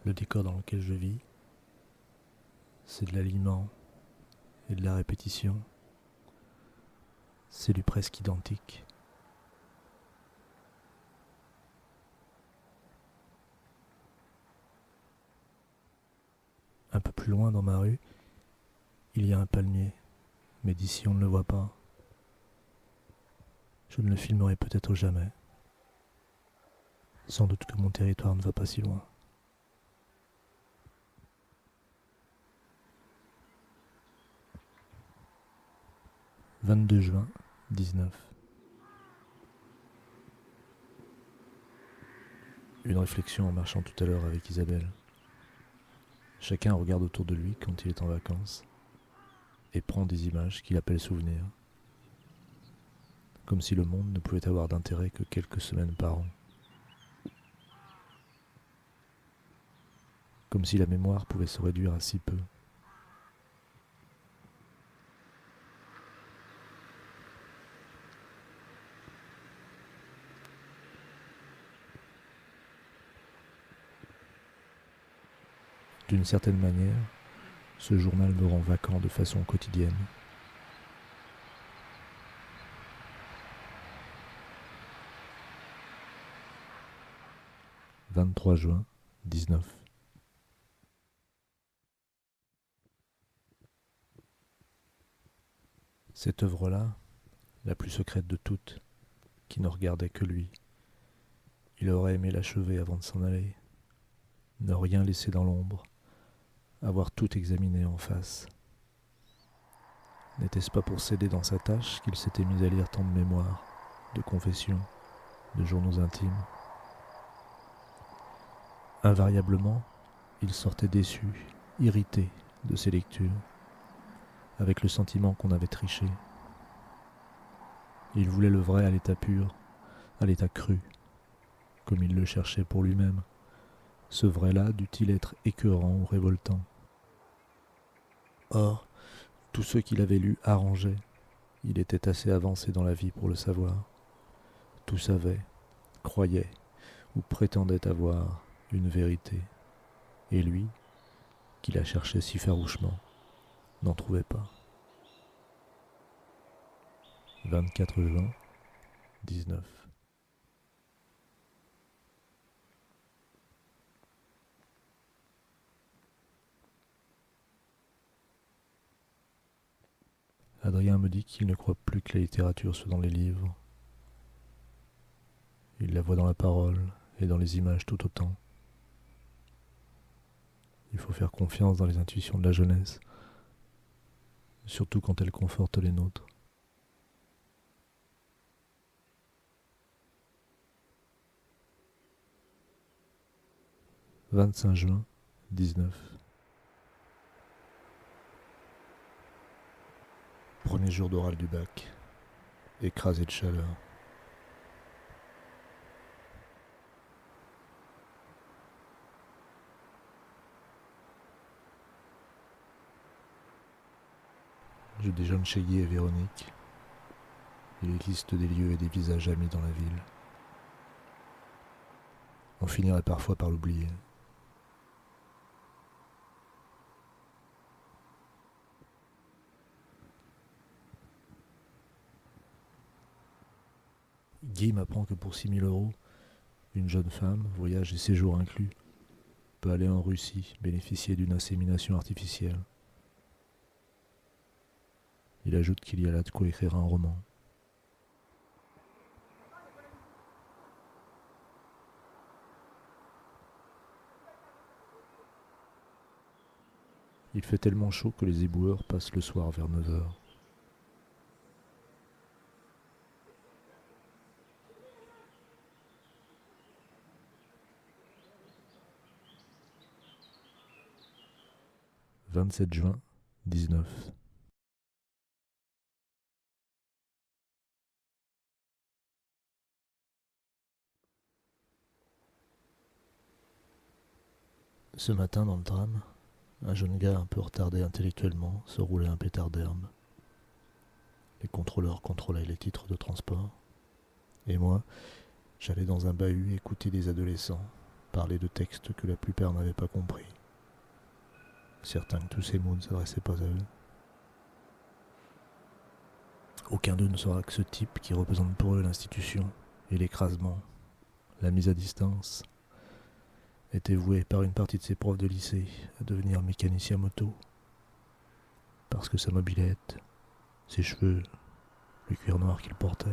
Le décor dans lequel je vis, c'est de l'alignement et de la répétition. C'est du presque identique. Un peu plus loin dans ma rue, il y a un palmier, mais d'ici on ne le voit pas. Je ne le filmerai peut-être jamais. Sans doute que mon territoire ne va pas si loin. 22 juin 19. Une réflexion en marchant tout à l'heure avec Isabelle. Chacun regarde autour de lui quand il est en vacances et prend des images qu'il appelle souvenirs. Comme si le monde ne pouvait avoir d'intérêt que quelques semaines par an. Comme si la mémoire pouvait se réduire à si peu. D'une certaine manière, ce journal me rend vacant de façon quotidienne. « 23 juin 19. Cette œuvre-là, la plus secrète de toutes, qui ne regardait que lui. Il aurait aimé l'achever avant de s'en aller, ne rien laisser dans l'ombre, avoir tout examiné en face. N'était-ce pas pour s'aider dans sa tâche qu'il s'était mis à lire tant de mémoires, de confessions, de journaux intimes? Invariablement, il sortait déçu, irrité de ses lectures, avec le sentiment qu'on avait triché. Il voulait le vrai à l'état pur, à l'état cru, comme il le cherchait pour lui-même. Ce vrai-là dut-il être écœurant ou révoltant? Or, tout ce qu'il avait lu arrangeait. Il était assez avancé dans la vie pour le savoir. Tout savait, croyait ou prétendait avoir une vérité. Et lui, qui la cherchait si farouchement, n'en trouvait pas. 24 juin 19. Adrien me dit qu'il ne croit plus que la littérature soit dans les livres. Il la voit dans la parole et dans les images tout autant. Il faut faire confiance dans les intuitions de la jeunesse, surtout quand elles confortent les nôtres. « 25 juin 19. Premier jour d'oral du bac, écrasé de chaleur. Je déjeune chez Guy et Véronique. Il existe des lieux et des visages amis dans la ville. On finirait parfois par l'oublier. Guy m'apprend que pour 6 000 €, une jeune femme, voyage et séjour inclus, peut aller en Russie bénéficier d'une insémination artificielle. Il ajoute qu'il y a là de quoi écrire un roman. Il fait tellement chaud que les éboueurs passent le soir vers 9 heures. « 27 juin 19. Ce matin, dans le tram, un jeune gars un peu retardé intellectuellement se roulait un pétard d'herbe. Les contrôleurs contrôlaient les titres de transport. Et moi, j'allais dans un bahut écouter des adolescents parlait de textes que la plupart n'avaient pas compris. Certains que tous ces mots ne s'adressaient pas à eux. Aucun d'eux ne sera que ce type qui représente pour eux l'institution et l'écrasement, la mise à distance, était voué par une partie de ses profs de lycée à devenir mécanicien moto, parce que sa mobilette, ses cheveux, le cuir noir qu'il portait,